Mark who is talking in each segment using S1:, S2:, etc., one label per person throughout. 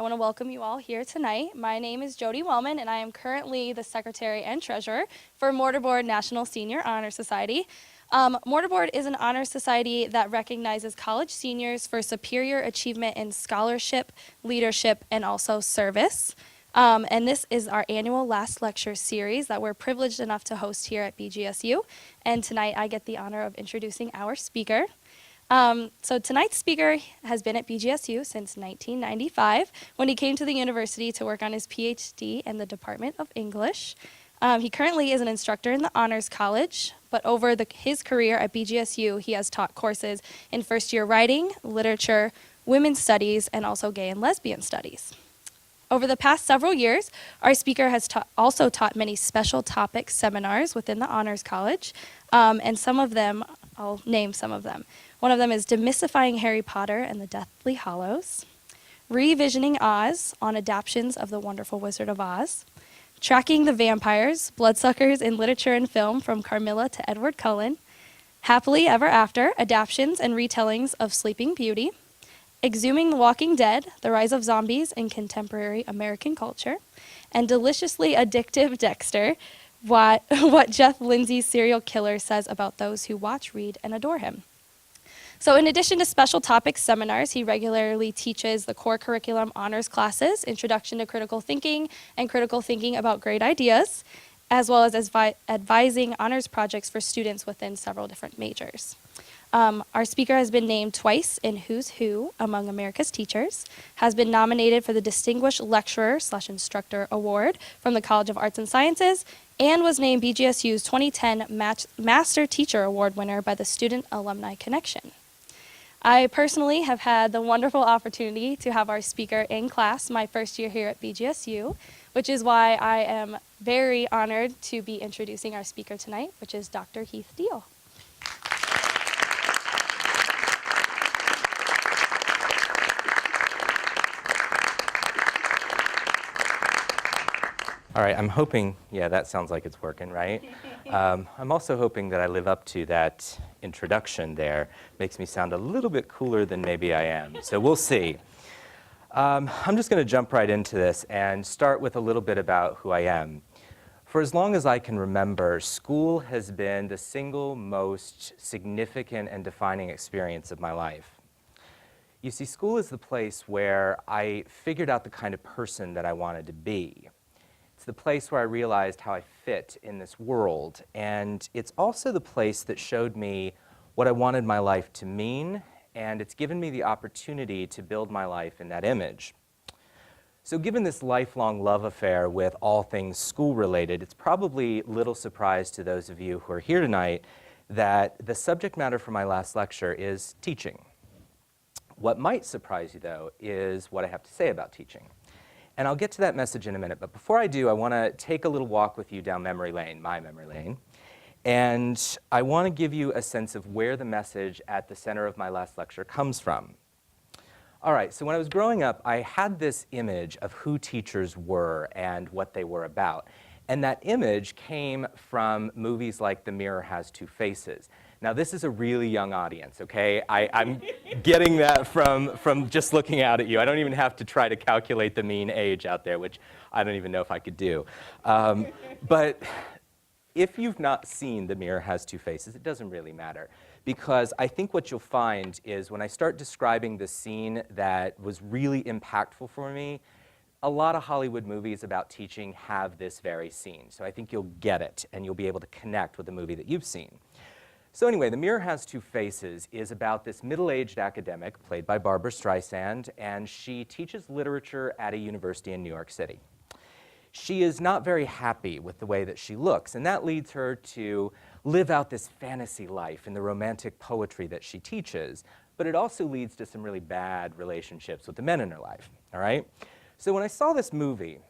S1: I want to welcome you all here tonight. My name is Jody Wellman, and I am currently the Secretary and Treasurer for Mortar Board National Senior Honor Society. Mortar Board is an honor society that recognizes college seniors for superior achievement in scholarship, leadership, and also service. And this is our annual last lecture series that we're privileged enough to host here at BGSU. And tonight I get the honor of introducing our speaker. So tonight's speaker has been at BGSU since 1995 when he came to the university to work on his PhD in the Department of English. He currently is an instructor in the Honors College, but over his career at BGSU, he has taught courses in first-year writing, literature, women's studies, and also gay and lesbian studies. Over the past several years, our speaker has also taught many special topic seminars within the Honors College, and some of them, I'll name some of them. One of them is Demystifying Harry Potter and the Deathly Hallows, Revisioning Oz on Adaptions of The Wonderful Wizard of Oz, Tracking the Vampires, Bloodsuckers in Literature and Film from Carmilla to Edward Cullen, Happily Ever After, Adaptions and Retellings of Sleeping Beauty, Exhuming the Walking Dead, The Rise of Zombies in Contemporary American Culture, and Deliciously Addictive Dexter, what Jeff Lindsay's serial killer says about those who watch, read, and adore him. So in addition to special topics seminars, he regularly teaches the core curriculum honors classes, Introduction to Critical Thinking, and Critical Thinking About Great Ideas, as well as advising honors projects for students within several different majors. Our speaker has been named twice in Who's Who Among America's Teachers, has been nominated for the Distinguished Lecturer/Instructor Award from the College of Arts and Sciences, and was named BGSU's 2010 Master Teacher Award winner by the Student Alumni Connection. I personally have had the wonderful opportunity to have our speaker in class my first year here at BGSU, which is why I am very honored to be introducing our speaker tonight, which is Dr. Heath Diehl.
S2: All right, I'm hoping, yeah, that sounds like it's working, right? I'm also hoping that I live up to that introduction there. Makes me sound a little bit cooler than maybe I am, so we'll see. I'm just going to jump right into this and start with a little bit about who I am. For as long as I can remember, school has been the single most significant and defining experience of my life. You see, school is the place where I figured out the kind of person that I wanted to be. It's the place where I realized how I fit in this world, and it's also the place that showed me what I wanted my life to mean, and it's given me the opportunity to build my life in that image. So given this lifelong love affair with all things school-related, it's probably little surprise to those of you who are here tonight that the subject matter for my last lecture is teaching. What might surprise you, though, is what I have to say about teaching. And I'll get to that message in a minute, but before I do, I want to take a little walk with you down memory lane, my memory lane, and I want to give you a sense of where the message at the center of my last lecture comes from. All right, so when I was growing up, I had this image of who teachers were and what they were about, and that image came from movies like The Mirror Has Two Faces. Now, this is a really young audience, okay? I'm getting that from just looking out at you. I don't even have to try to calculate the mean age out there, which I don't even know if I could do. But if you've not seen The Mirror Has Two Faces, it doesn't really matter. Because I think what you'll find is when I start describing the scene that was really impactful for me, a lot of Hollywood movies about teaching have this very scene. So I think you'll get it, and you'll be able to connect with the movie that you've seen. So anyway, The Mirror Has Two Faces is about this middle-aged academic, played by Barbra Streisand, and she teaches literature at a university in New York City. She is not very happy with the way that she looks, and that leads her to live out this fantasy life in the romantic poetry that she teaches, but it also leads to some really bad relationships with the men in her life, all right? So when I saw this movie,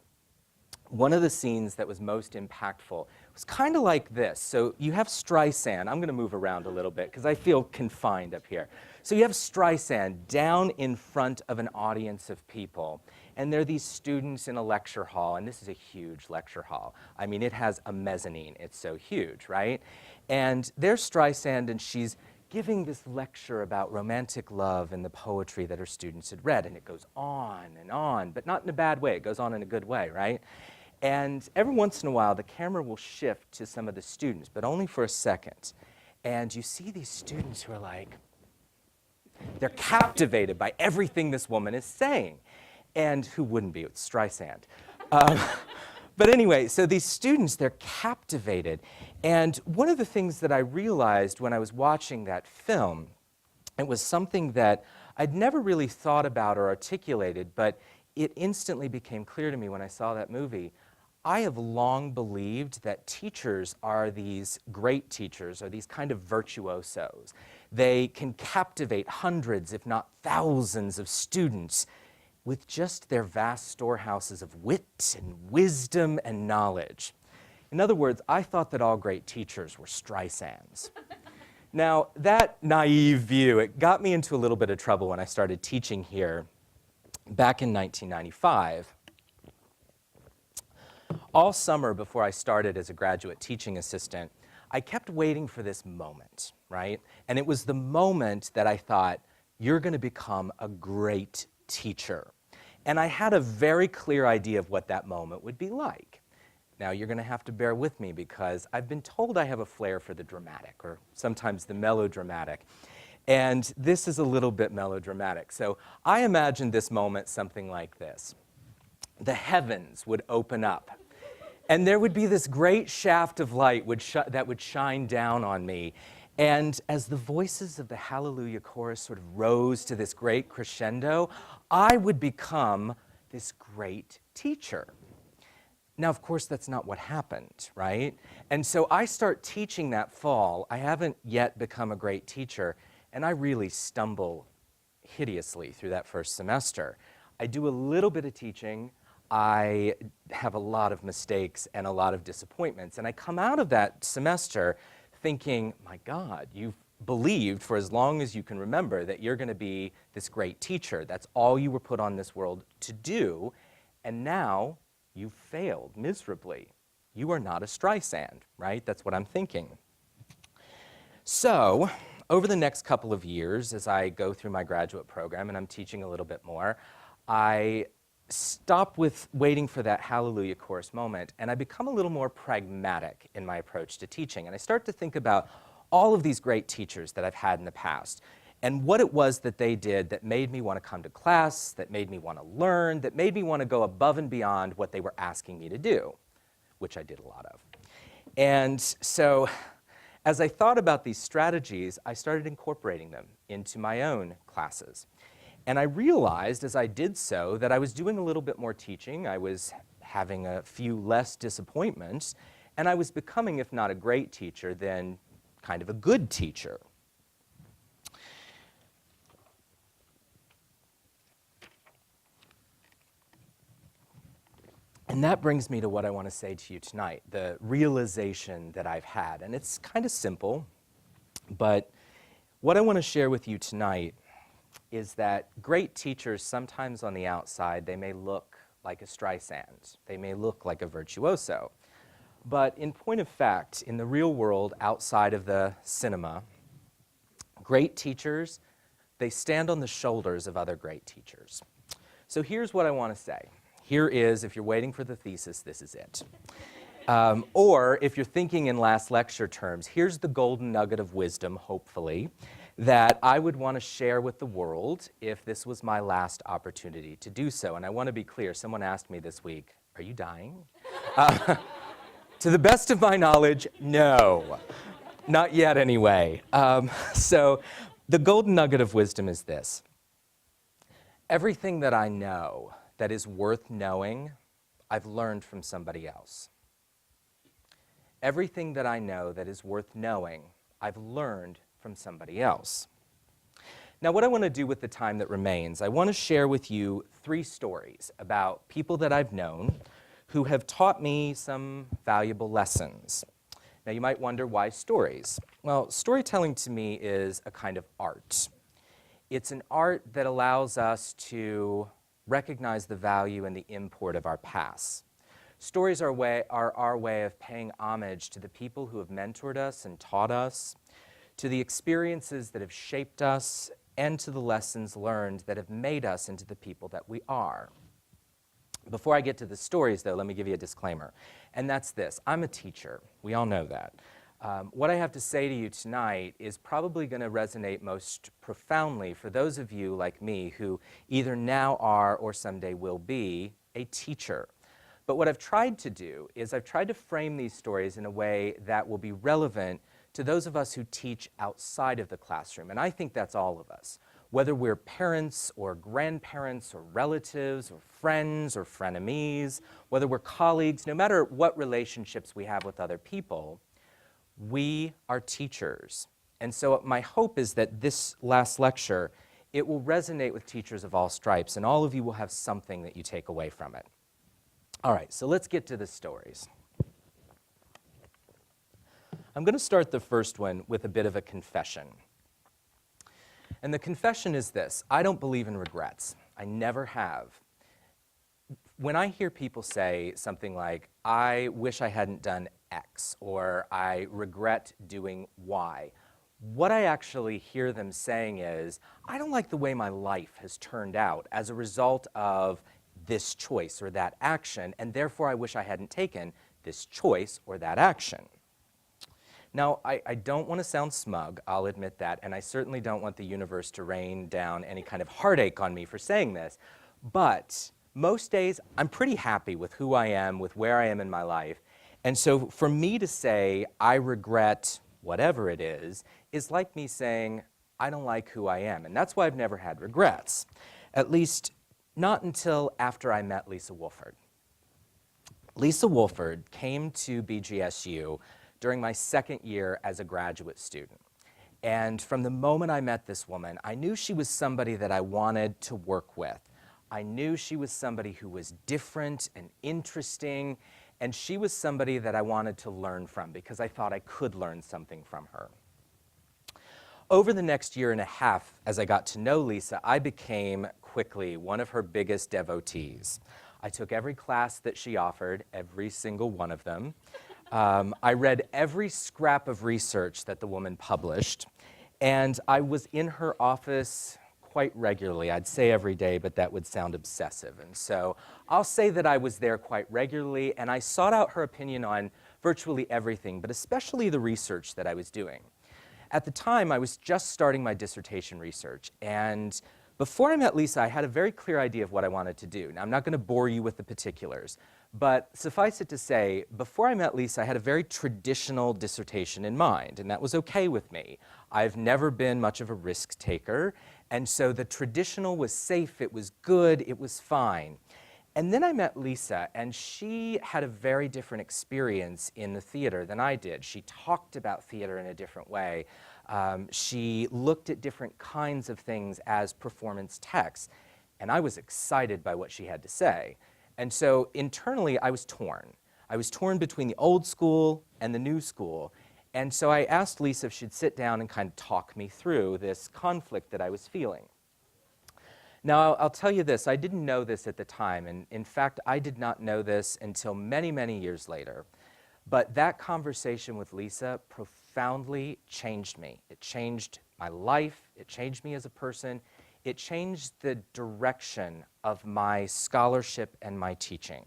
S2: one of the scenes that was most impactful was kind of like this. So you have Streisand. I'm going to move around a little bit because I feel confined up here. So you have Streisand down in front of an audience of people, and there are these students in a lecture hall, and this is a huge lecture hall. I mean, it has a mezzanine. It's so huge, right? And there's Streisand, and she's giving this lecture about romantic love and the poetry that her students had read, and it goes on, but not in a bad way. It goes on in a good way, right? And every once in a while, the camera will shift to some of the students, but only for a second. And you see these students who are like, they're captivated by everything this woman is saying. And who wouldn't be? It's Streisand. But anyway, so these students, they're captivated. And one of the things that I realized when I was watching that film, it was something that I'd never really thought about or articulated, but it instantly became clear to me when I saw that movie. I have long believed that teachers are these great teachers, or these kind of virtuosos. They can captivate hundreds, if not thousands, of students with just their vast storehouses of wit and wisdom and knowledge. In other words, I thought that all great teachers were Streisands. Now, that naive view, it got me into a little bit of trouble when I started teaching here back in 1995. All summer before I started as a graduate teaching assistant, I kept waiting for this moment, right? And it was the moment that I thought, you're going to become a great teacher. And I had a very clear idea of what that moment would be like. Now, you're going to have to bear with me because I've been told I have a flair for the dramatic, or sometimes the melodramatic. And this is a little bit melodramatic. So I imagined this moment something like this. The heavens would open up, and there would be this great shaft of light that would shine down on me. And as the voices of the Hallelujah chorus sort of rose to this great crescendo, I would become this great teacher. Now, of course, that's not what happened, right? And so I start teaching that fall. I haven't yet become a great teacher, and I really stumble hideously through that first semester. I do a little bit of teaching. I have a lot of mistakes and a lot of disappointments. And I come out of that semester thinking, my God, you've believed for as long as you can remember that you're going to be this great teacher. That's all you were put on this world to do. And now you've failed miserably. You are not a Streisand, right? That's what I'm thinking. So over the next couple of years, as I go through my graduate program and I'm teaching a little bit more, I stop with waiting for that Hallelujah chorus moment, and I become a little more pragmatic in my approach to teaching. And I start to think about all of these great teachers that I've had in the past, and what it was that they did that made me want to come to class, that made me want to learn, that made me want to go above and beyond what they were asking me to do, which I did a lot of. And so as I thought about these strategies, I started incorporating them into my own classes. And I realized as I did so that I was doing a little bit more teaching, I was having a few less disappointments, and I was becoming, if not a great teacher, then kind of a good teacher. And that brings me to what I want to say to you tonight, the realization that I've had. And it's kind of simple, but what I want to share with you tonight is that great teachers, sometimes on the outside, they may look like a Streisand. They may look like a virtuoso. But in point of fact, in the real world, outside of the cinema, great teachers, they stand on the shoulders of other great teachers. So here's what I want to say. Here is, if you're waiting for the thesis, this is it. Or if you're thinking in last lecture terms, here's the golden nugget of wisdom, hopefully, that I would want to share with the world if this was my last opportunity to do so. And I want to be clear. Someone asked me this week, are you dying? To the best of my knowledge, no. Not yet, anyway. So the golden nugget of wisdom is this. Everything that I know that is worth knowing, I've learned from somebody else. Everything that I know that is worth knowing, I've learned from somebody else. Now, what I want to do with the time that remains, I want to share with you 3 stories about people that I've known who have taught me some valuable lessons. Now, you might wonder, why stories? Well, storytelling to me is a kind of art. It's an art that allows us to recognize the value and the import of our past. Stories are our way of paying homage to the people who have mentored us and taught us, to the experiences that have shaped us, and to the lessons learned that have made us into the people that we are. Before I get to the stories, though, let me give you a disclaimer, and that's this. I'm a teacher. We all know that. What I have to say to you tonight is probably going to resonate most profoundly for those of you like me who either now are or someday will be a teacher. But what I've tried to do is I've tried to frame these stories in a way that will be relevant to those of us who teach outside of the classroom, and I think that's all of us. Whether we're parents or grandparents or relatives or friends or frenemies, whether we're colleagues, no matter what relationships we have with other people, we are teachers. And so my hope is that this last lecture, it will resonate with teachers of all stripes, and all of you will have something that you take away from it. All right, so let's get to the stories. I'm going to start the first one with a bit of a confession. And the confession is this: I don't believe in regrets. I never have. When I hear people say something like, I wish I hadn't done X, or I regret doing Y, what I actually hear them saying is, I don't like the way my life has turned out as a result of this choice or that action, and therefore I wish I hadn't taken this choice or that action. Now, I don't want to sound smug, I'll admit that, and I certainly don't want the universe to rain down any kind of heartache on me for saying this, but most days I'm pretty happy with who I am, with where I am in my life, and so for me to say I regret whatever it is like me saying I don't like who I am, and that's why I've never had regrets, at least not until after I met Lisa Wolford. Lisa Wolford came to BGSU during my second year as a graduate student. And from the moment I met this woman, I knew she was somebody that I wanted to work with. I knew she was somebody who was different and interesting, and she was somebody that I wanted to learn from because I thought I could learn something from her. Over the next year and a half, as I got to know Lisa, I became quickly one of her biggest devotees. I took every class that she offered, every single one of them. I read every scrap of research that the woman published, and I was in her office quite regularly. I'd say every day, but that would sound obsessive. And so I'll say that I was there quite regularly, and I sought out her opinion on virtually everything, but especially the research that I was doing. At the time, I was just starting my dissertation research, and before I met Lisa, I had a very clear idea of what I wanted to do. Now, I'm not going to bore you with the particulars, but suffice it to say, before I met Lisa, I had a very traditional dissertation in mind, and that was okay with me. I've never been much of a risk taker, and so the traditional was safe, it was good, it was fine. And then I met Lisa, and she had a very different experience in the theater than I did. She talked about theater in a different way. She looked at different kinds of things as performance texts, and I was excited by what she had to say. And so internally, I was torn. I was torn between the old school and the new school. And so I asked Lisa if she'd sit down and kind of talk me through this conflict that I was feeling. Now, I'll tell you this, I didn't know this at the time, and in fact, I did not know this until many, many years later. But that conversation with Lisa profoundly changed me. It changed my life, it changed me as a person, it changed the direction of my scholarship and my teaching.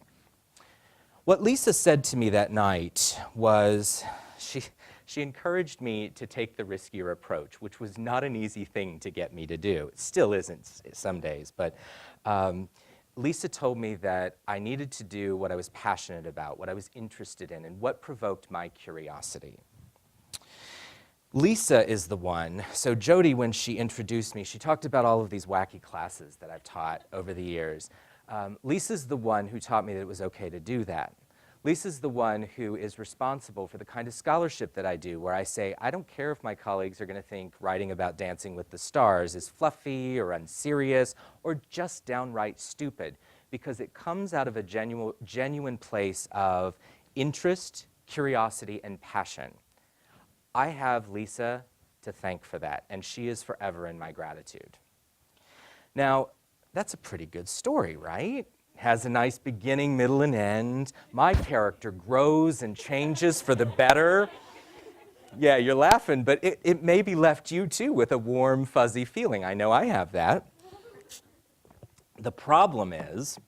S2: What Lisa said to me that night was, she encouraged me to take the riskier approach, which was not an easy thing to get me to do. It still isn't some days, but Lisa told me that I needed to do what I was passionate about, what I was interested in, and what provoked my curiosity. Lisa is the one, so Jody, when she introduced me, she talked about all of these wacky classes that I've taught over the years. Lisa's the one who taught me that it was okay to do that. Lisa's the one who is responsible for the kind of scholarship that I do, where I say, I don't care if my colleagues are going to think writing about Dancing with the Stars is fluffy or unserious or just downright stupid, because it comes out of a genuine place of interest, curiosity, and passion. I have Lisa to thank for that, and she is forever in my gratitude. Now, that's a pretty good story, right? Has a nice beginning, middle, and end. My character grows and changes for the better. Yeah, you're laughing, but it maybe left you too with a warm, fuzzy feeling. I know I have that. The problem is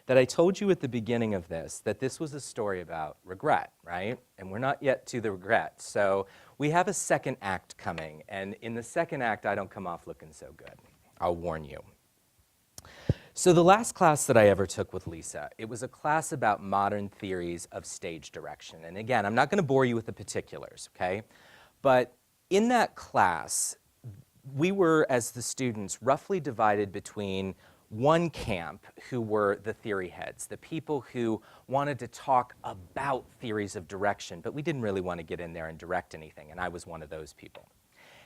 S2: that I told you at the beginning of this that this was a story about regret, right? And we're not yet to the regret. So we have a second act coming, and in the second act, I don't come off looking so good. I'll warn you. So the last class that I ever took with Lisa, it was a class about modern theories of stage direction. And again, I'm not going to bore you with the particulars, okay? But in that class, we were, as the students, roughly divided between one camp who were the theory heads, the people who wanted to talk about theories of direction, but we didn't really want to get in there and direct anything, and I was one of those people.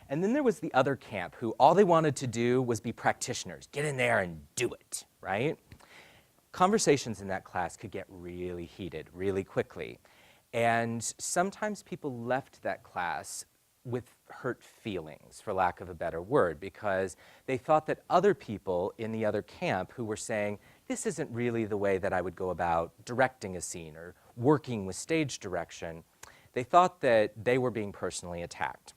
S2: And then there was the other camp who all they wanted to do was be practitioners, get in there and do it, right? Conversations in that class could get really heated really quickly. And sometimes people left that class with hurt feelings, for lack of a better word, because they thought that other people in the other camp who were saying, this isn't really the way that I would go about directing a scene or working with stage direction, they thought that they were being personally attacked.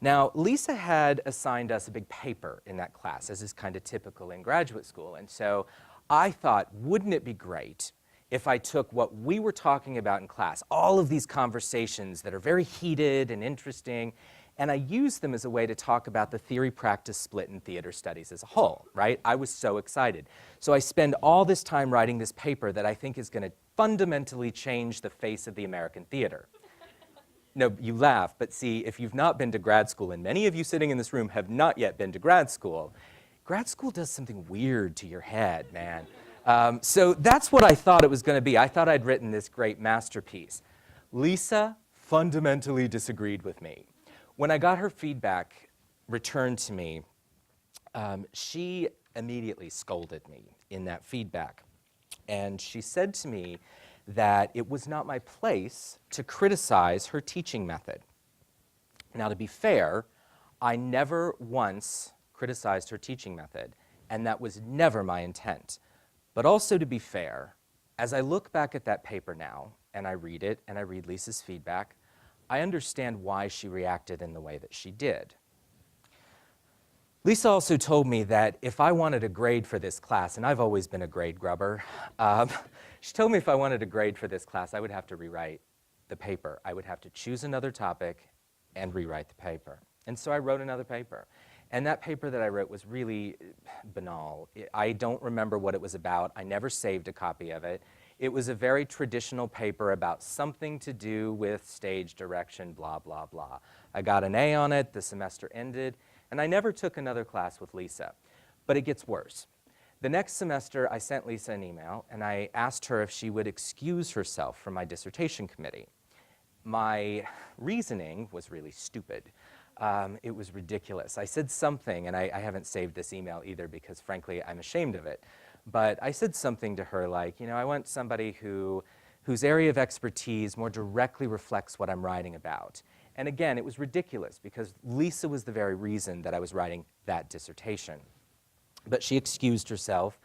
S2: Now, Lisa had assigned us a big paper in that class, as is kind of typical in graduate school, and so I thought, wouldn't it be great if I took what we were talking about in class, all of these conversations that are very heated and interesting, and I used them as a way to talk about the theory-practice split in theater studies as a whole, right? I was so excited. So I spend all this time writing this paper that I think is going to fundamentally change the face of the American theater. No, you laugh, but see, if you've not been to grad school, and many of you sitting in this room have not yet been to grad school does something weird to your head, man. So that's what I thought it was going to be. I thought I'd written this great masterpiece. Lisa fundamentally disagreed with me. When I got her feedback returned to me, she immediately scolded me in that feedback. And she said to me that it was not my place to criticize her teaching method. Now, to be fair, I never once criticized her teaching method, and that was never my intent. But also, to be fair, as I look back at that paper now, and I read it, and I read Lisa's feedback, I understand why she reacted in the way that she did. Lisa also told me that if I wanted a grade for this class, and I've always been a grade grubber, she told me if I wanted a grade for this class, I would have to rewrite the paper. I would have to choose another topic and rewrite the paper. And so I wrote another paper. And that paper that I wrote was really banal. I don't remember what it was about. I never saved a copy of it. It was a very traditional paper about something to do with stage direction, blah, blah, blah. I got an A on it, the semester ended, and I never took another class with Lisa. But it gets worse. The next semester, I sent Lisa an email, and I asked her if she would excuse herself from my dissertation committee. My reasoning was really stupid. It was ridiculous. I said something, and I haven't saved this email either because, frankly, I'm ashamed of it. But I said something to her like, you know, I want somebody whose area of expertise more directly reflects what I'm writing about. And again, it was ridiculous because Lisa was the very reason that I was writing that dissertation. But she excused herself.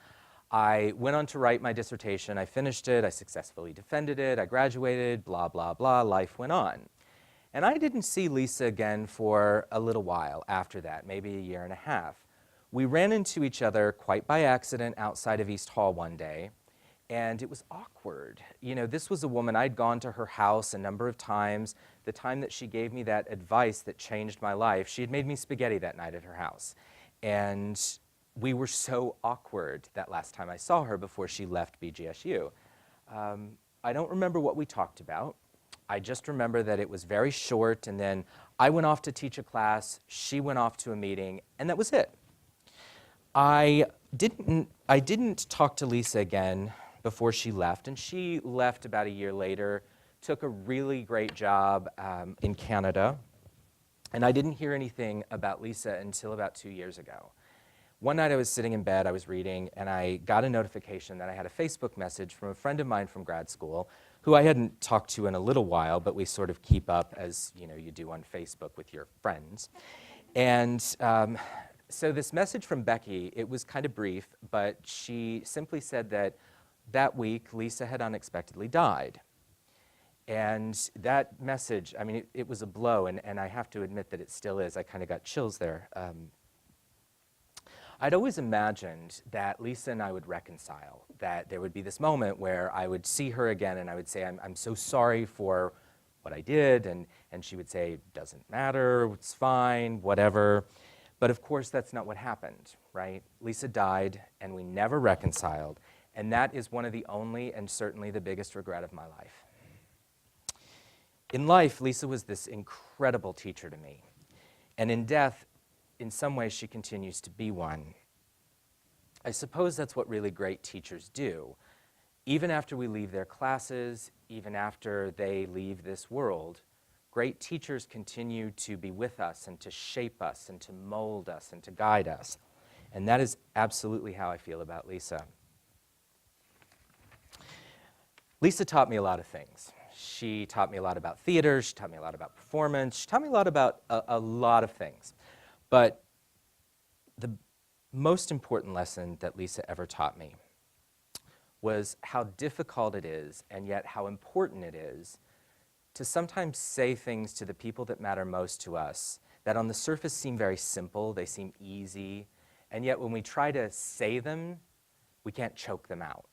S2: I went on to write my dissertation. I finished it. I successfully defended it. I graduated, blah, blah, blah. Life went on. And I didn't see Lisa again for a little while after that, maybe a year and a half. We ran into each other quite by accident outside of East Hall one day, and it was awkward. You know, this was a woman, I'd gone to her house a number of times. The time that she gave me that advice that changed my life, she had made me spaghetti that night at her house. And we were so awkward that last time I saw her before she left BGSU. I don't remember what we talked about. I just remember that it was very short, and then I went off to teach a class, she went off to a meeting, and that was it. I didn't talk to Lisa again before she left, and she left about a year later, took a really great job in Canada, and I didn't hear anything about Lisa until about 2 years ago. One night I was sitting in bed, I was reading, and I got a notification that I had a Facebook message from a friend of mine from grad school who I hadn't talked to in a little while, but we sort of keep up as you do on Facebook with your friends. And so this message from Becky, it was kind of brief, but she simply said that that week Lisa had unexpectedly died. And that message, I mean, it was a blow, and I have to admit that it still is. I kind of got chills there. I'd always imagined that Lisa and I would reconcile, that there would be this moment where I would see her again and I would say, I'm so sorry for what I did, and she would say, doesn't matter, it's fine, whatever. But of course, that's not what happened, right? Lisa died, and we never reconciled, and that is one of the only and certainly the biggest regret of my life. In life, Lisa was this incredible teacher to me, and in death, in some ways, she continues to be one. I suppose that's what really great teachers do. Even after we leave their classes, even after they leave this world, great teachers continue to be with us and to shape us and to mold us and to guide us. And that is absolutely how I feel about Lisa. Lisa taught me a lot of things. She taught me a lot about theater, she taught me a lot about performance, she taught me a lot about a lot of things. But the most important lesson that Lisa ever taught me was how difficult it is, and yet how important it is, to sometimes say things to the people that matter most to us that on the surface seem very simple, they seem easy, and yet when we try to say them, we can't choke them out.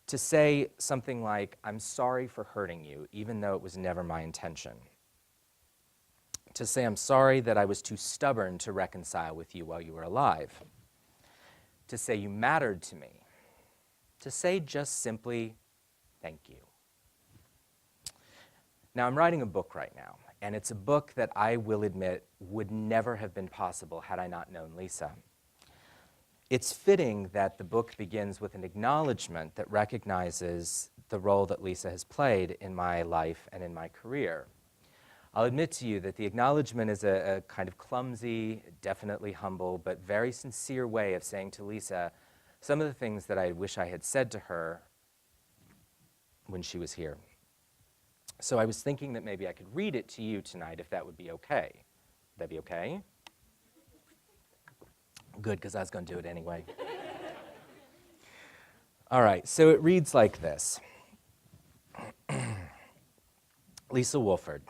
S2: To say something like, I'm sorry for hurting you, even though it was never my intention. To say, I'm sorry that I was too stubborn to reconcile with you while you were alive. To say you mattered to me. To say just simply, thank you. Now, I'm writing a book right now, and it's a book that I will admit would never have been possible had I not known Lisa. It's fitting that the book begins with an acknowledgement that recognizes the role that Lisa has played in my life and in my career. I'll admit to you that the acknowledgement is a kind of clumsy, definitely humble, but very sincere way of saying to Lisa some of the things that I wish I had said to her when she was here. So I was thinking that maybe I could read it to you tonight, if that would be okay. Would that be okay? Good, because I was going to do it anyway. All right, so it reads like this. Lisa Wolford,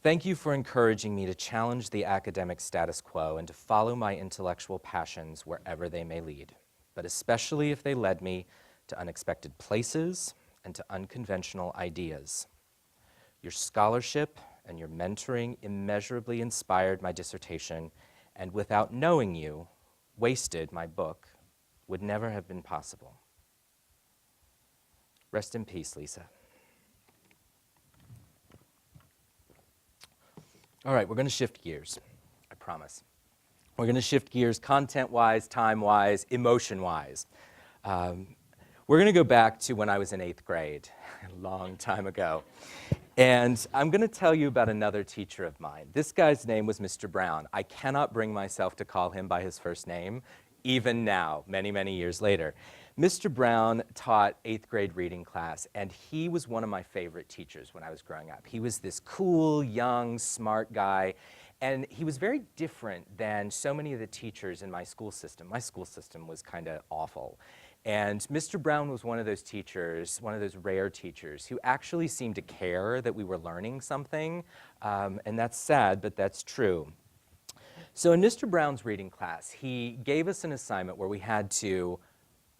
S2: thank you for encouraging me to challenge the academic status quo and to follow my intellectual passions wherever they may lead, but especially if they led me to unexpected places and to unconventional ideas. Your scholarship and your mentoring immeasurably inspired my dissertation, and without knowing you, wasted my book, would never have been possible. Rest in peace, Lisa. All right, we're going to shift gears, I promise. We're going to shift gears content-wise, time-wise, emotion-wise. We're going to go back to when I was in 8th grade, a long time ago. And I'm going to tell you about another teacher of mine. This guy's name was Mr. Brown. I cannot bring myself to call him by his first name, even now, many, many years later. Mr. Brown taught 8th grade reading class, and he was one of my favorite teachers when I was growing up. He was this cool, young, smart guy, and he was very different than so many of the teachers in my school system. My school system was kind of awful. And Mr. Brown was one of those teachers, one of those rare teachers, who actually seemed to care that we were learning something. And that's sad, but that's true. So in Mr. Brown's reading class, he gave us an assignment where we had to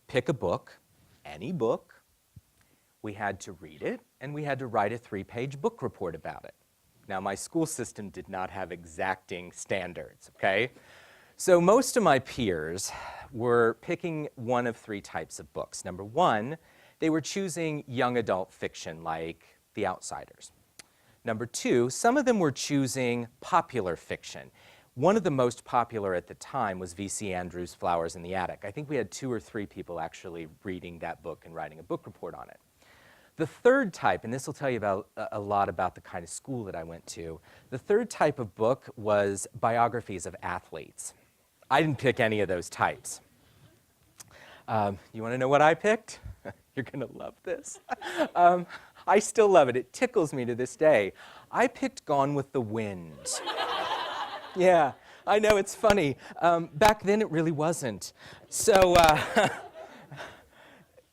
S2: pick a book, any book, we had to read it, and we had to write a 3-page book report about it. Now, my school system did not have exacting standards, okay? So most of my peers were picking one of 3 types of books. Number one, they were choosing young adult fiction like The Outsiders. Number 2, some of them were choosing popular fiction. One of the most popular at the time was V.C. Andrews' Flowers in the Attic. I think we had 2 or 3 people actually reading that book and writing a book report on it. The third type, and this will tell you about a lot about the kind of school that I went to, the third type of book was biographies of athletes. I didn't pick any of those types. You want to know what I picked? You're going to love this. I still love it. It tickles me to this day. I picked Gone with the Wind. Yeah, I know, it's funny. Back then, it really wasn't. So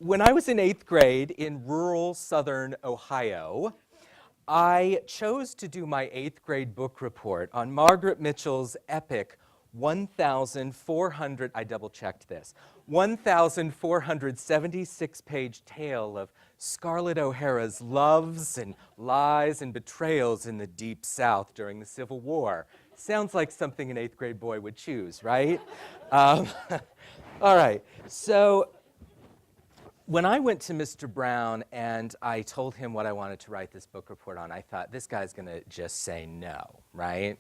S2: When I was in 8th grade in rural southern Ohio, I chose to do my 8th grade book report on Margaret Mitchell's epic 1,400, I double-checked this, 1,476-page tale of Scarlett O'Hara's loves and lies and betrayals in the Deep South during the Civil War. Sounds like something an 8th grade boy would choose, right? All right, so when I went to Mr. Brown and I told him what I wanted to write this book report on, I thought, this guy's going to just say no, right?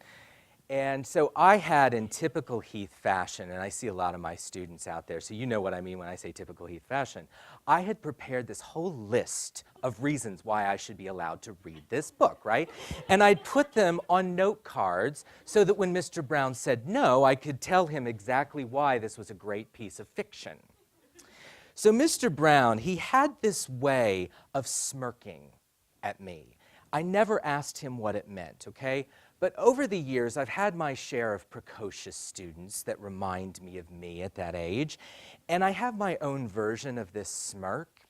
S2: And so I had, in typical Heath fashion, and I see a lot of my students out there, so you know what I mean when I say typical Heath fashion, I had prepared this whole list of reasons why I should be allowed to read this book, right? And I'd put them on note cards so that when Mr. Brown said no, I could tell him exactly why this was a great piece of fiction. So Mr. Brown, he had this way of smirking at me. I never asked him what it meant, okay? But over the years, I've had my share of precocious students that remind me of me at that age, and I have my own version of this smirk.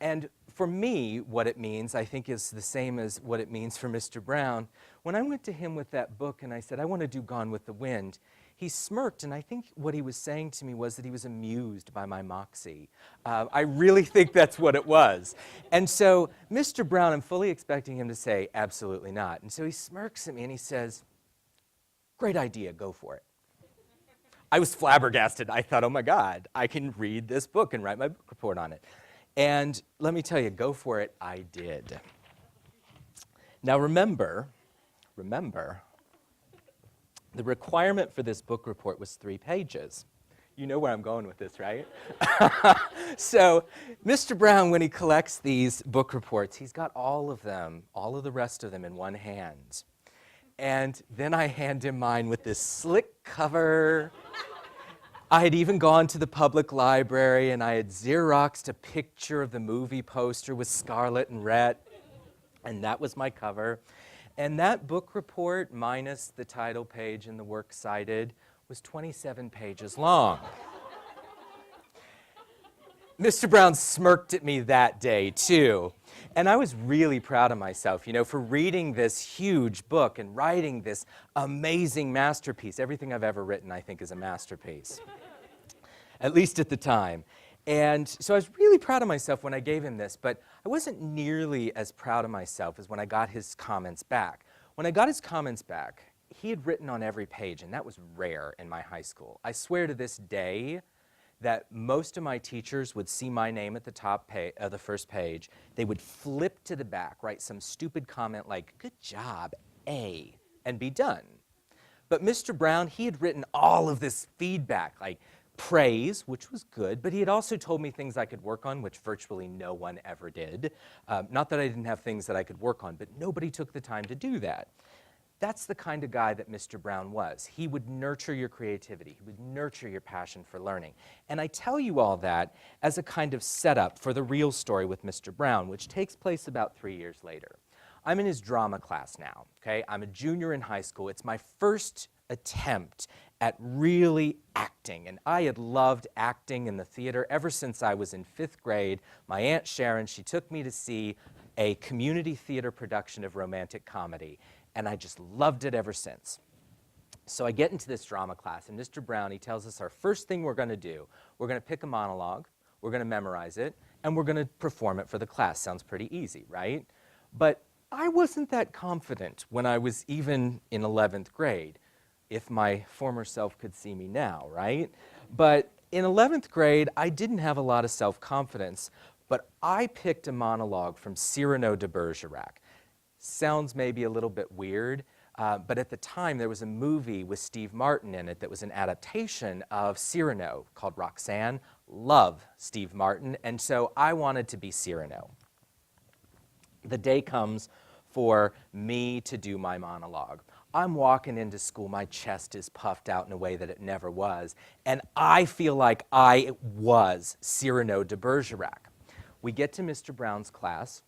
S2: And for me, what it means, I think, is the same as what it means for Mr. Brown. When I went to him with that book and I said, I want to do Gone with the Wind, he smirked, and I think what he was saying to me was that he was amused by my moxie. I really think that's what it was. And so Mr. Brown, I'm fully expecting him to say, absolutely not. And so he smirks at me and he says, great idea, go for it. I was flabbergasted. I thought, oh my God, I can read this book and write my book report on it. And let me tell you, go for it, I did. Now remember, the requirement for this book report was 3 pages. You know where I'm going with this, right? So Mr. Brown, when he collects these book reports, he's got all of them, all of the rest of them in one hand. And then I hand him mine with this slick cover. I had even gone to the public library and I had Xeroxed a picture of the movie poster with Scarlett and Rhett, and that was my cover. And that book report, minus the title page and the works cited, was 27 pages long. Mr. Brown smirked at me that day, too. And I was really proud of myself, you know, for reading this huge book and writing this amazing masterpiece. Everything I've ever written, I think, is a masterpiece, at least at the time. And so I was really proud of myself when I gave him this, but I wasn't nearly as proud of myself as when I got his comments back. When I got his comments back, he had written on every page, and that was rare in my high school. I swear to this day that most of my teachers would see my name at the top of the first page. They would flip to the back, write some stupid comment like, good job, A, and be done. But Mr. Brown, he had written all of this feedback, like praise, which was good, but he had also told me things I could work on, which virtually no one ever did. Not that I didn't have things that I could work on, but nobody took the time to do that. That's the kind of guy that Mr. Brown was. He would nurture your creativity. He would nurture your passion for learning. And I tell you all that as a kind of setup for the real story with Mr. Brown, which takes place about 3 years later. I'm in his drama class now, okay? I'm a junior in high school. It's my first attempt at really acting, and I had loved acting in the theater ever since I was in 5th grade. My Aunt Sharon, she took me to see a community theater production of romantic comedy, and I just loved it ever since. So I get into this drama class, and Mr. Brown, he tells us our first thing we're going to do, we're going to pick a monologue, we're going to memorize it, and we're going to perform it for the class. Sounds pretty easy, right? But I wasn't that confident when I was even in 11th grade. If my former self could see me now, right? But in 11th grade, I didn't have a lot of self-confidence, but I picked a monologue from Cyrano de Bergerac. Sounds maybe a little bit weird, but at the time there was a movie with Steve Martin in it that was an adaptation of Cyrano called Roxanne. Love Steve Martin, and so I wanted to be Cyrano. The day comes for me to do my monologue. I'm walking into school, my chest is puffed out in a way that it never was, and I feel like I was Cyrano de Bergerac. We get to Mr. Brown's class,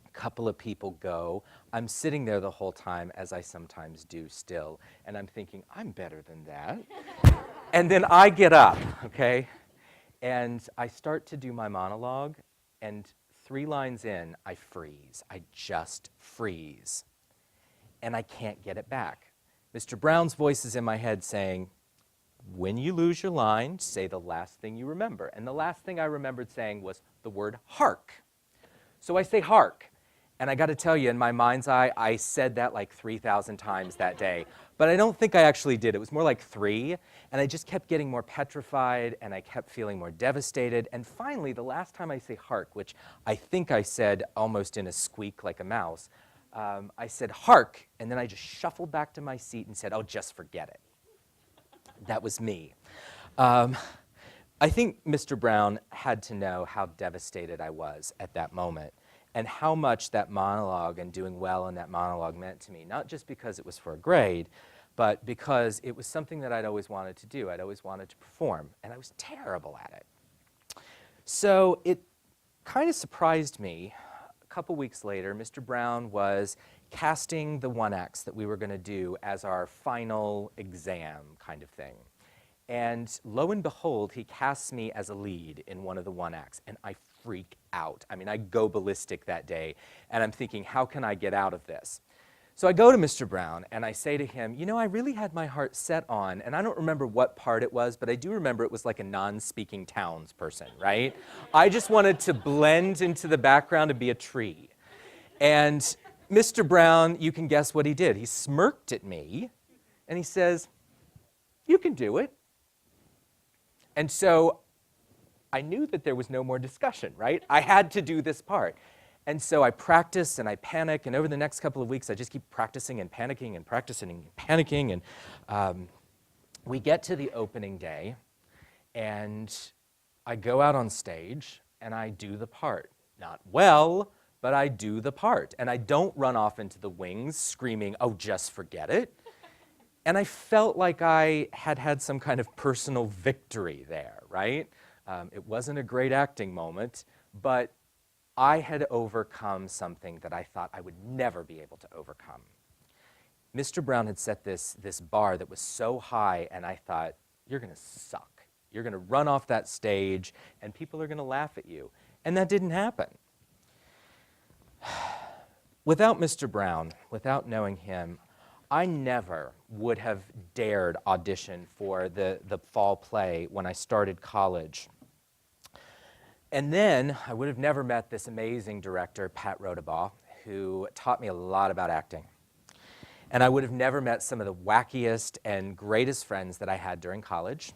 S2: a couple of people go, I'm sitting there the whole time, as I sometimes do still, and I'm thinking, I'm better than that. And then I get up, okay? And I start to do my monologue, and 3 lines in, I freeze. I just freeze. And I can't get it back. Mr. Brown's voice is in my head saying, when you lose your line, say the last thing you remember. And the last thing I remembered saying was the word hark. So I say hark. And I got to tell you, in my mind's eye, I said that like 3,000 times that day. But I don't think I actually did. It was more like 3. And I just kept getting more petrified, and I kept feeling more devastated. And finally, the last time I say hark, which I think I said almost in a squeak like a mouse, I said hark, and then I just shuffled back to my seat and said, oh, just forget it. That was me. I think Mr. Brown had to know how devastated I was at that moment, and how much that monologue and doing well in that monologue meant to me, not just because it was for a grade, but because it was something that I'd always wanted to do. I'd always wanted to perform, and I was terrible at it. So it kind of surprised me. A couple weeks later, Mr. Brown was casting the 1-acts that we were going to do as our final exam kind of thing. And lo and behold, he casts me as a lead in one of the 1-acts, and I freak out. I mean, I go ballistic that day, and I'm thinking, how can I get out of this? So I go to Mr. Brown, and I say to him, you know, I really had my heart set on, and I don't remember what part it was, but I do remember it was like a non-speaking towns person, right? I just wanted to blend into the background and be a tree. And Mr. Brown, you can guess what he did. He smirked at me, and he says, you can do it. And so I knew that there was no more discussion, right? I had to do this part. And so I practice and I panic, and over the next couple of weeks, I just keep practicing and panicking and practicing and panicking. And we get to the opening day, and I go out on stage, and I do the part. Not well, but I do the part. And I don't run off into the wings screaming, oh, just forget it. And I felt like I had had some kind of personal victory there, right? It wasn't a great acting moment, but I had overcome something that I thought I would never be able to overcome. Mr. Brown had set this bar that was so high, and I thought, you're going to suck. You're going to run off that stage, and people are going to laugh at you. And that didn't happen. Without Mr. Brown, without knowing him, I never would have dared audition for the fall play when I started college. And then I would have never met this amazing director, Pat Rodabaugh, who taught me a lot about acting. And I would have never met some of the wackiest and greatest friends that I had during college.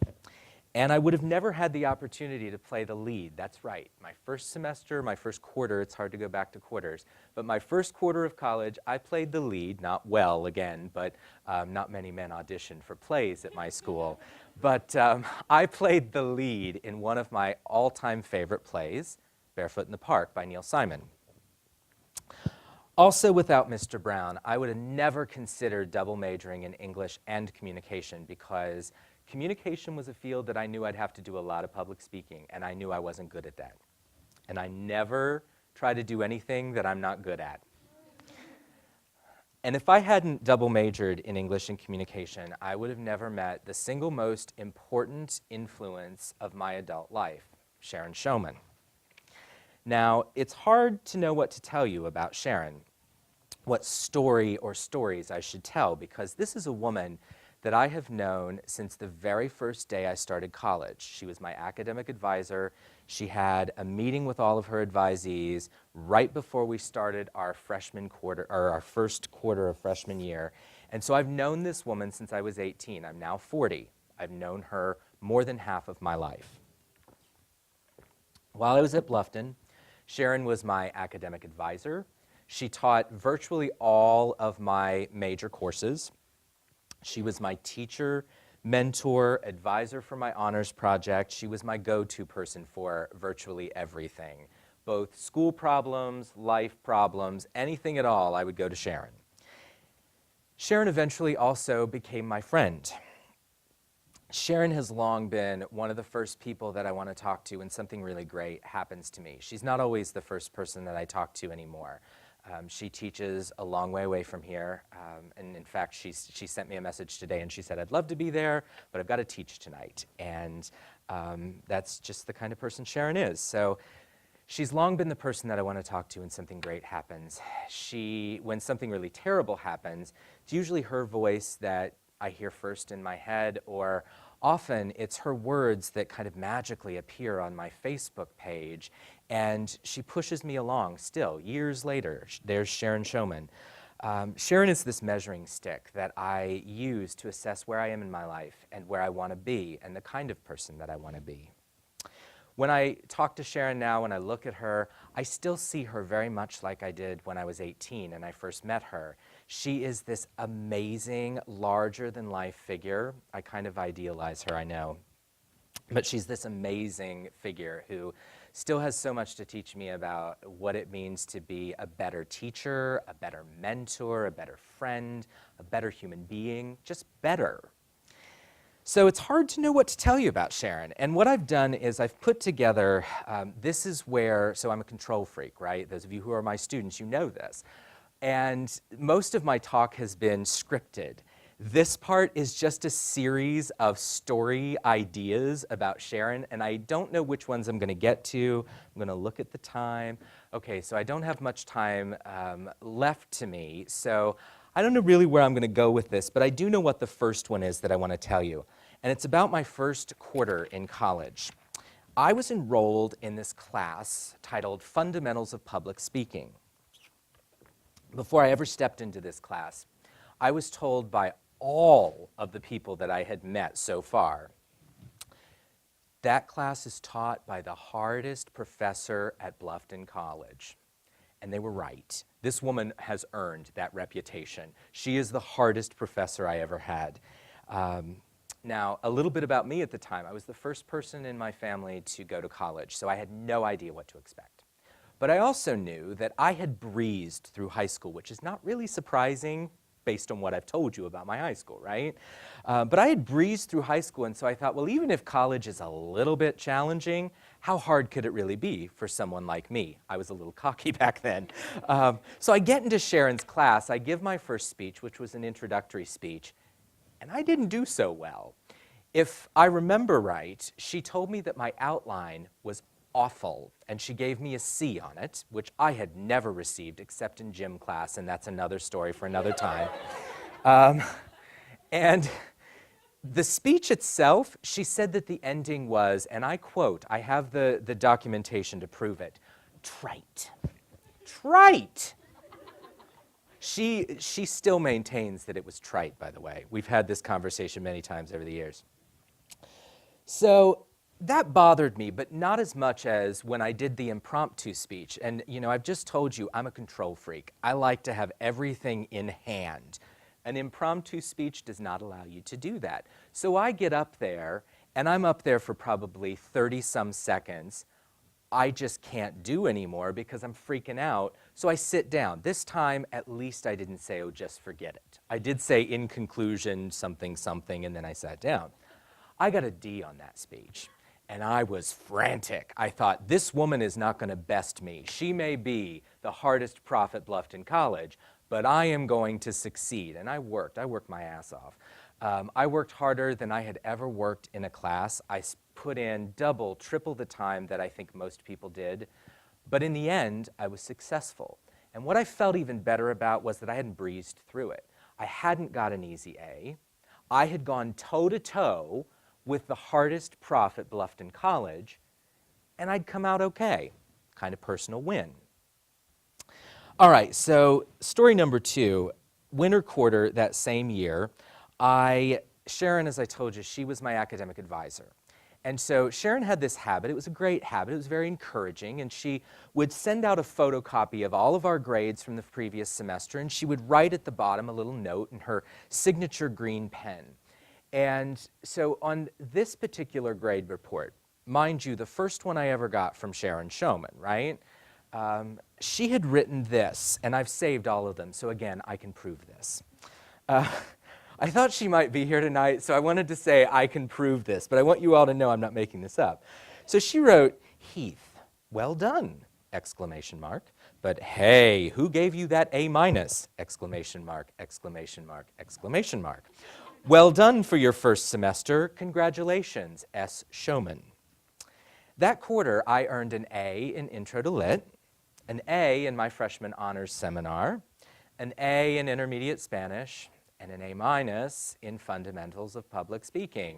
S2: And I would have never had the opportunity to play the lead. That's right. My first semester, my first quarter, it's hard to go back to quarters, but my first quarter of college, I played the lead, not well again, but not many men audition for plays at my school. But I played the lead in one of my all-time favorite plays, Barefoot in the Park by Neil Simon. Also, without Mr. Brown, I would have never considered double majoring in English and communication, because communication was a field that I knew I'd have to do a lot of public speaking, and I knew I wasn't good at that. And I never try to do anything that I'm not good at. And if I hadn't double majored in English and communication, I would have never met the single most important influence of my adult life, Sharon Showman. Now, it's hard to know what to tell you about Sharon, what story or stories I should tell, because this is a woman that I have known since the very first day I started college. She was my academic advisor. She had a meeting with all of her advisees right before we started our freshman quarter, or our first quarter of freshman year. And so I've known this woman since I was 18. I'm now 40. I've known her more than half of my life. While I was at Bluffton, Sharon was my academic advisor. She taught virtually all of my major courses. She was my teacher, mentor, advisor for my honors project. She was my go-to person for virtually everything. Both school problems, life problems, anything at all, I would go to Sharon. Sharon eventually also became my friend. Sharon has long been one of the first people that I want to talk to when something really great happens to me. She's not always the first person that I talk to anymore. She teaches a long way away from here, and in fact, she sent me a message today, and she said, I'd love to be there, but I've got to teach tonight. And That's just the kind of person Sharon is. So she's long been the person that I want to talk to when something great happens. When something really terrible happens, it's usually her voice that I hear first in my head, or often it's her words that kind of magically appear on my Facebook page, and she pushes me along still, years later. There's Sharon Showman. Sharon is this measuring stick that I use to assess where I am in my life and where I want to be and the kind of person that I want to be. When I talk to Sharon now, when I look at her, I still see her very much like I did when I was 18 and I first met her. She is this amazing, larger-than-life figure. I kind of idealize her, I know. But she's this amazing figure who still has so much to teach me about what it means to be a better teacher, a better mentor, a better friend, a better human being, just better. So it's hard to know what to tell you about Sharon. And what I've done is I've put together, this is where, so I'm a control freak, right? Those of you who are my students, you know this. And most of my talk has been scripted. This part is just a series of story ideas about Sharon, and I don't know which ones I'm going to get to. I'm going to look at the time. Okay, so I don't have much time left to me, so I don't know really where I'm going to go with this, but I do know what the first one is that I want to tell you, and it's about my first quarter in college. I was enrolled in this class titled Fundamentals of Public Speaking. Before I ever stepped into this class, I was told by all of the people that I had met so far, that class is taught by the hardest professor at Bluffton College. And they were right. This woman has earned that reputation. She is the hardest professor I ever had. Now, a little bit about me at the time. I was the first person in my family to go to college, so I had no idea what to expect. But I also knew that I had breezed through high school, which is not really surprising based on what I've told you about my high school, right? But I had breezed through high school, and so I thought, well, even if college is a little bit challenging, how hard could it really be for someone like me? I was a little cocky back then. So I get into Sharon's class, I give my first speech, which was an introductory speech, and I didn't do so well. If I remember right, she told me that my outline was awful, and she gave me a C on it, which I had never received except in gym class, and that's another story for another time. And the speech itself, she said that the ending was, and I quote, I have the documentation to prove it, trite. Trite! She still maintains that it was trite, by the way. We've had this conversation many times over the years. So that bothered me, but not as much as when I did the impromptu speech. And, you know, I've just told you I'm a control freak. I like to have everything in hand. An impromptu speech does not allow you to do that. So I get up there, and I'm up there for probably 30-some seconds. I just can't do anymore because I'm freaking out. So I sit down. This time, at least I didn't say, oh, just forget it. I did say, in conclusion, something, something, and then I sat down. I got a D on that speech. And I was frantic. I thought, this woman is not going to best me. She may be the hardest prof at Bluffton College, but I am going to succeed. And I worked my ass off. I worked harder than I had ever worked in a class. I put in double, triple the time that I think most people did. But in the end, I was successful. And what I felt even better about was that I hadn't breezed through it. I hadn't got an easy A. I had gone toe-to-toe with the hardest prof at Bluffton College, and I'd come out okay. Kind of personal win. All right, so story number 2, winter quarter that same year, Sharon, as I told you, she was my academic advisor. And so Sharon had this habit. It was a great habit. It was very encouraging, and she would send out a photocopy of all of our grades from the previous semester, and she would write at the bottom a little note in her signature green pen. And so on this particular grade report, mind you, the first one I ever got from Sharon Showman, right? She had written this, and I've saved all of them, so again, I can prove this. I thought she might be here tonight, so I wanted to say I can prove this, but I want you all to know I'm not making this up. So she wrote, Heath, well done, exclamation mark. But hey, who gave you that A minus, exclamation mark, exclamation mark, exclamation mark. Well done for your first semester. Congratulations, S. Showman. That quarter, I earned an A in Intro to Lit, an A in my freshman honors seminar, an A in Intermediate Spanish, and an A- in Fundamentals of Public Speaking.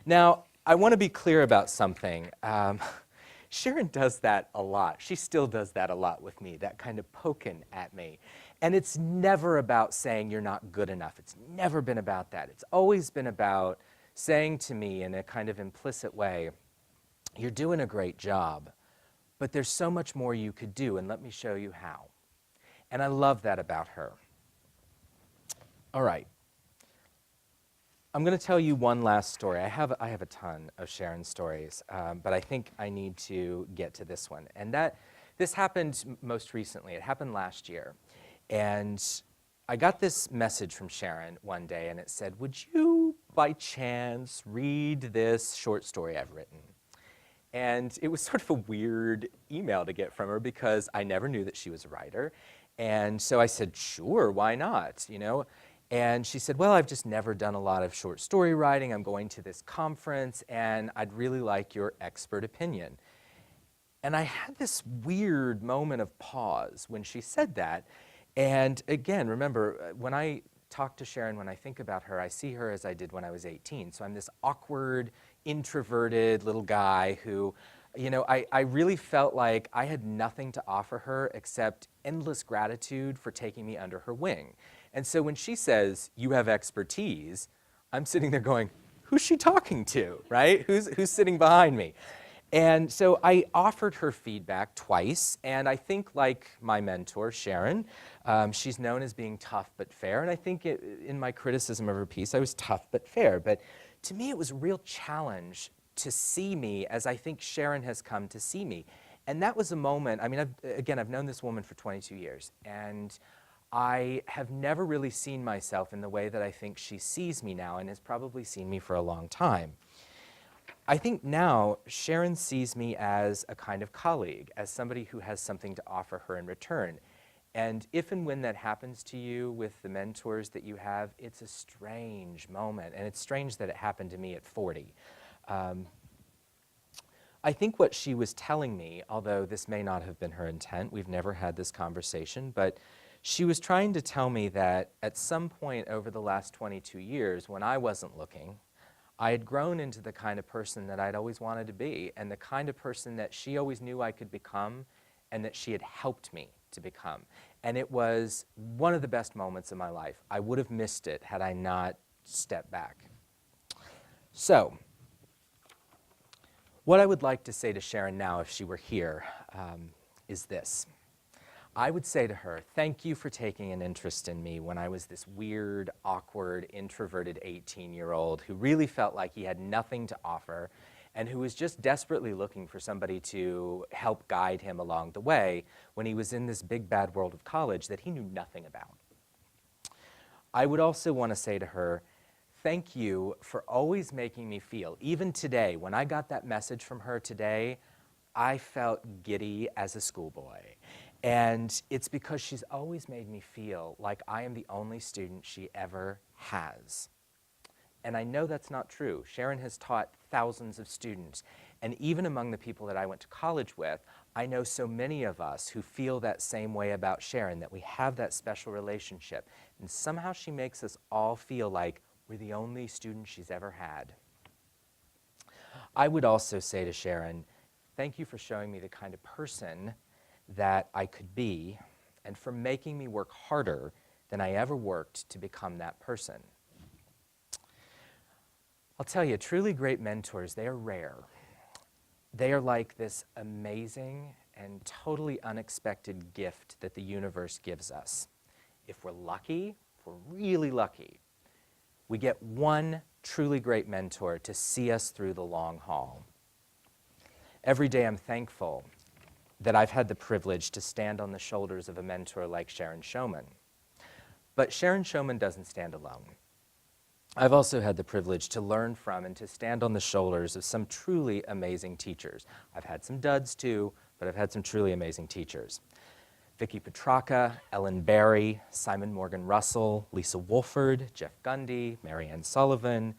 S2: Now, I want to be clear about something. Sharon does that a lot. She still does that a lot with me, that kind of poking at me. And it's never about saying you're not good enough. It's never been about that. It's always been about saying to me in a kind of implicit way, you're doing a great job, but there's so much more you could do, and let me show you how. And I love that about her. All right. I'm going to tell you one last story. I have a ton of Sharon's stories, but I think I need to get to this one. And this happened most recently. It happened last year. And I got this message from Sharon one day, and it said, would you, by chance, read this short story I've written? And it was sort of a weird email to get from her because I never knew that she was a writer. And so I said, sure, why not, you know? And she said, well, I've just never done a lot of short story writing. I'm going to this conference, and I'd really like your expert opinion. And I had this weird moment of pause when she said that. And again, remember, when I talk to Sharon, when I think about her, I see her as I did when I was 18. So I'm this awkward, introverted little guy who, you know, I really felt like I had nothing to offer her except endless gratitude for taking me under her wing. And so when she says, you have expertise, I'm sitting there going, who's she talking to, right? Who's sitting behind me? And so I offered her feedback twice, and I think like my mentor, Sharon, she's known as being tough but fair, and I think in my criticism of her piece, I was tough but fair. But to me, it was a real challenge to see me as I think Sharon has come to see me. And that was a moment, I mean, I've known this woman for 22 years, and I have never really seen myself in the way that I think she sees me now and has probably seen me for a long time. I think now Sharon sees me as a kind of colleague, as somebody who has something to offer her in return. And if and when that happens to you with the mentors that you have, it's a strange moment. And it's strange that it happened to me at 40. I think what she was telling me, although this may not have been her intent, we've never had this conversation, but she was trying to tell me that at some point over the last 22 years, when I wasn't looking, I had grown into the kind of person that I'd always wanted to be, and the kind of person that she always knew I could become, and that she had helped me to become. And it was one of the best moments of my life. I would have missed it had I not stepped back. So, what I would like to say to Sharon now, if she were here, is this. I would say to her, thank you for taking an interest in me when I was this weird, awkward, introverted 18-year-old who really felt like he had nothing to offer and who was just desperately looking for somebody to help guide him along the way when he was in this big bad world of college that he knew nothing about. I would also want to say to her, thank you for always making me feel, even today, when I got that message from her today, I felt giddy as a schoolboy. And it's because she's always made me feel like I am the only student she ever has. And I know that's not true. Sharon has taught thousands of students. And even among the people that I went to college with, I know so many of us who feel that same way about Sharon, that we have that special relationship. And somehow she makes us all feel like we're the only student she's ever had. I would also say to Sharon, thank you for showing me the kind of person that I could be, and for making me work harder than I ever worked to become that person. I'll tell you, truly great mentors, they are rare. They are like this amazing and totally unexpected gift that the universe gives us. If we're lucky, if we're really lucky, we get one truly great mentor to see us through the long haul. Every day I'm thankful that I've had the privilege to stand on the shoulders of a mentor like Sharon Showman. But Sharon Showman doesn't stand alone. I've also had the privilege to learn from and to stand on the shoulders of some truly amazing teachers. I've had some duds too, but I've had some truly amazing teachers. Vicki Petrarca, Ellen Barry, Simon Morgan Russell, Lisa Wolford, Jeff Gundy, Marianne Sullivan,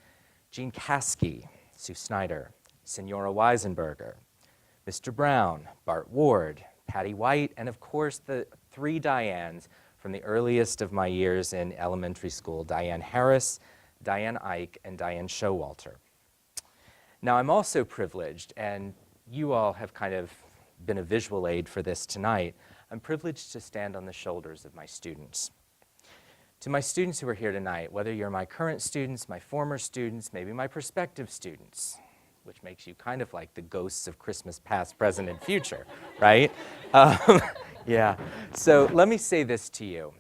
S2: Jean Caskey, Sue Snyder, Senora Weisenberger, Mr. Brown, Bart Ward, Patty White, and of course the three Dianes from the earliest of my years in elementary school, Diane Harris, Diane Ike, and Diane Showalter. Now I'm also privileged, and you all have kind of been a visual aid for this tonight. I'm privileged to stand on the shoulders of my students. To my students who are here tonight, whether you're my current students, my former students, maybe my prospective students, which makes you kind of like the ghosts of Christmas past, present, and future, right? Yeah. So let me say this to you.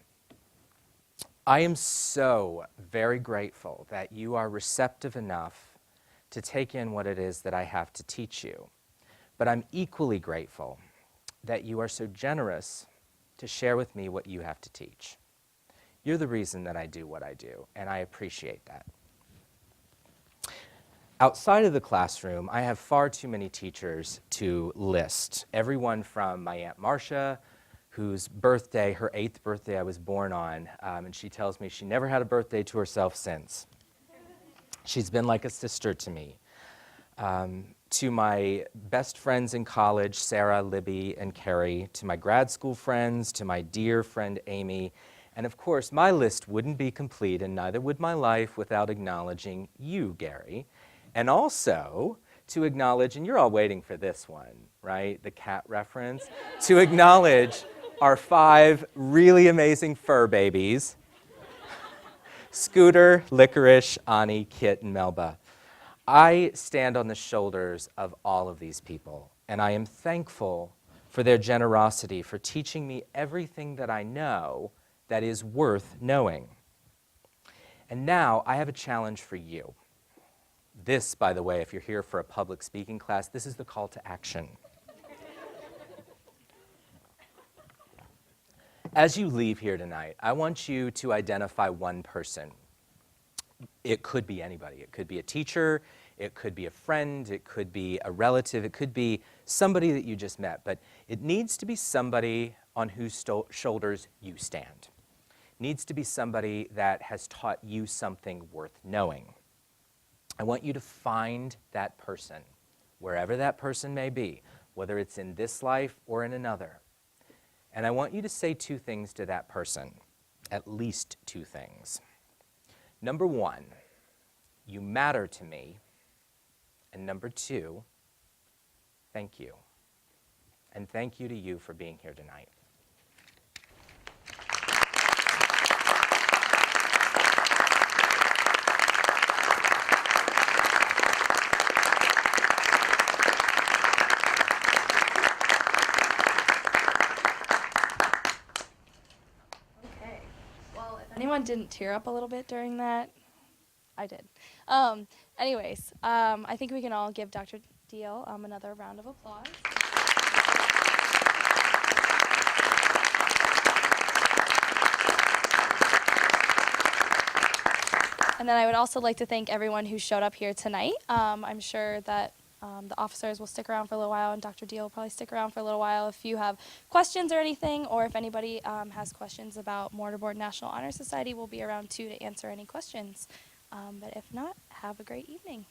S2: I am so very grateful that you are receptive enough to take in what it is that I have to teach you. But I'm equally grateful that you are so generous to share with me what you have to teach. You're the reason that I do what I do, and I appreciate that. Outside of the classroom, I have far too many teachers to list. Everyone from my Aunt Marcia, whose birthday, her 8th birthday I was born on, and she tells me she never had a birthday to herself since. She's been like a sister to me. To my best friends in college, Sarah, Libby, and Carrie, to my grad school friends, to my dear friend Amy, and of course my list wouldn't be complete, and neither would my life without acknowledging you, Gary, and also to acknowledge, and you're all waiting for this one, right, the cat reference, to acknowledge our 5 really amazing fur babies, Scooter, Licorice, Ani, Kit, and Melba. I stand on the shoulders of all of these people, and I am thankful for their generosity, for teaching me everything that I know that is worth knowing. And now I have a challenge for you. This, by the way, if you're here for a public speaking class, this is the call to action. As you leave here tonight, I want you to identify one person. It could be anybody. It could be a teacher, it could be a friend, it could be a relative, it could be somebody that you just met, but it needs to be somebody on whose shoulders you stand. It needs to be somebody that has taught you something worth knowing. I want you to find that person, wherever that person may be, whether it's in this life or in another. And I want you to say 2 things to that person, at least 2 things. Number 1, you matter to me. And number 2, thank you. And thank you to you for being here tonight.
S1: Okay. Well, if anyone didn't tear up a little bit during that, I did. Anyways, I think we can all give Dr. Diehl another round of applause. And then I would also like to thank everyone who showed up here tonight. I'm sure that the officers will stick around for a little while, and Dr. Diehl will probably stick around for a little while if you have questions or anything, or if anybody has questions about Mortar Board National Honor Society, we'll be around too to answer any questions. But if not, have a great evening.